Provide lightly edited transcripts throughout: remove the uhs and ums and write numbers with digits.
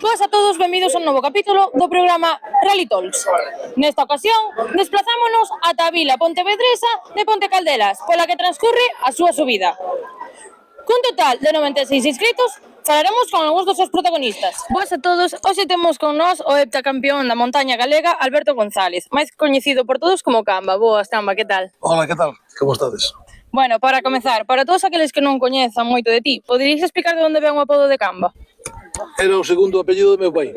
Boas a todos, benvidos a un novo capítulo do programa Rally Talks. Nesta ocasión, desplazámonos ata a vila pontevedresa de Ponte Caldelas, pola que transcurre a súa subida. Cun total de 96 inscritos, falaremos con algúns dos seus protagonistas. Boas a todos, hoxe temos con nós o heptacampeón da montaña galega, Alberto González, máis coñecido por todos como Camba. Boas, Camba, que tal? Hola, que tal? Como estades? Bueno, para comezar, para todos aqueles que non coñezan moito de ti, poderías explicar de onde ven o apodo de Camba? Era o segundo apellido do meu pai.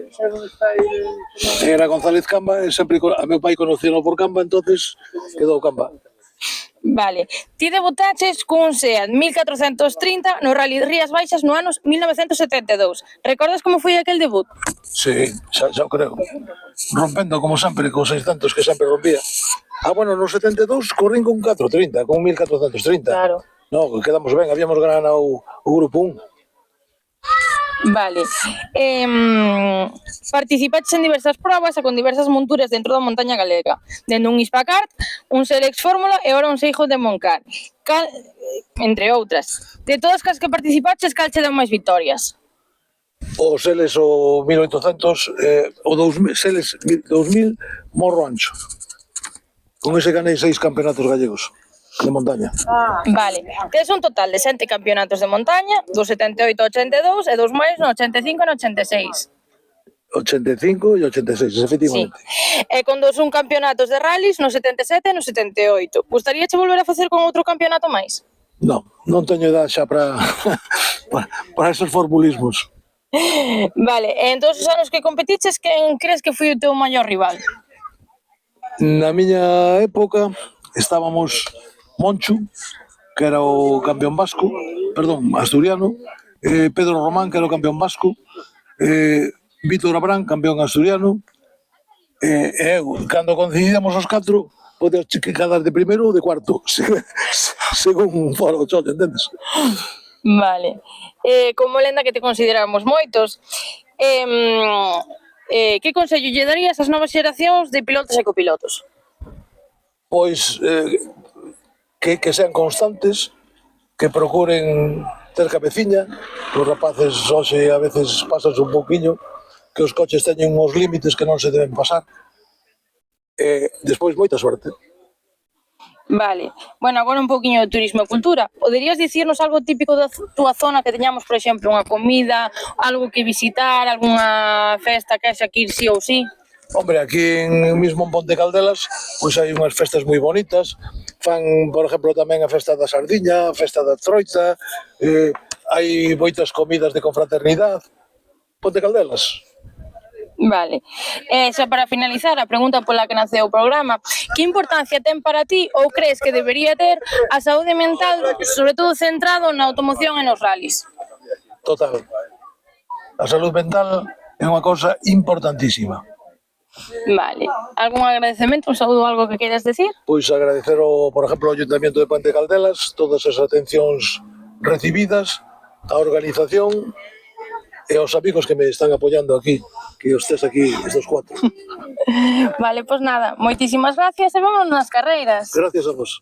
Era González Camba e sempre a meu pai conocíano por Camba, entonces quedou Camba. Vale, ti debutaches cun SEAT 1430 no Rally Rías Baixas no ano 1972. Recordas como foi aquel debut? Sí, xa o creo. Rompendo como sempre, con 600 que sempre rompía. Bueno, no 72 corrín con 430, con 1430. Claro. No, quedamos ben, habíamos ganado o grupo 1. Vale. Participaches en diversas probas e con diversas monturas dentro da montaña galega. Dende un Hispacart, un Selex Fórmula e ora un Seijo de Moncar. Entre outras. De todas as que participaches, cal che deu máis victorias? O Seles o 1800, o 2000, Seles 2000, Morro Ancho. Con ese ganei 6 campeonatos gallegos de montaña. Vale, tes un total de 7 campeonatos de montaña, do 78 ao 82 e dos máis no 85 e no 86. 85 e 86, efectivamente. Sí. E con un campeonatos de rallies no 77 e no 78. Gustaríache volver a facer con outro campeonato máis? Non teño edad xa para esos formulismos. Vale, e en todos os anos que competiches, quen crees que foi o teu maior rival? Na miña época estábamos Monchu, que era o campeón vasco, asturiano, Pedro Román, que era o campeón vasco, Víctor Abrán, campeón asturiano, e eu, cando coincidíamos os 4, podías quedar de primeiro ou de cuarto, según fora o chollo, entendes? Vale. Como lenda que te consideramos moitos, que consello lle darías ás novas xeracións de pilotos e copilotos? Pois que sean constantes, que procuren ter cabeciña. Os rapaces hoxe a veces pasanse un pouquiño, que os coches teñen uns límites que non se deben pasar. Despois, moita suerte. Vale. Bueno, agora un pouquiño de turismo e cultura. Poderías dicirnos algo típico da túa zona que teñamos, por exemplo, unha comida, algo que visitar, algunha festa que haxa que ir sí ou sí? Hombre, aquí mismo en Ponte Caldelas pois hai unhas festas moi bonitas. Fan, por exemplo, tamén a festa da sardiña, a festa da troita, hai moitas comidas de confraternidade. Ponte Caldelas. Vale. Xa para finalizar, a pregunta pola que naceu o programa, que importancia ten para ti ou crees que debería ter a saúde mental, sobre todo centrado na automoción e nos rallies? Total. A saúde mental é unha cousa importantísima. Vale. Algún agradecemento, un saúdo, algo que queiras decir? Pois agradecer, por exemplo, ao Ayuntamiento de Ponte Caldelas todas as atencións recibidas, a organización e aos amigos que me están apoiando aquí, que os tes aquí, estes 4. Vale, pois nada, moitísimas gracias e vamos nas carreiras. Gracias a vos.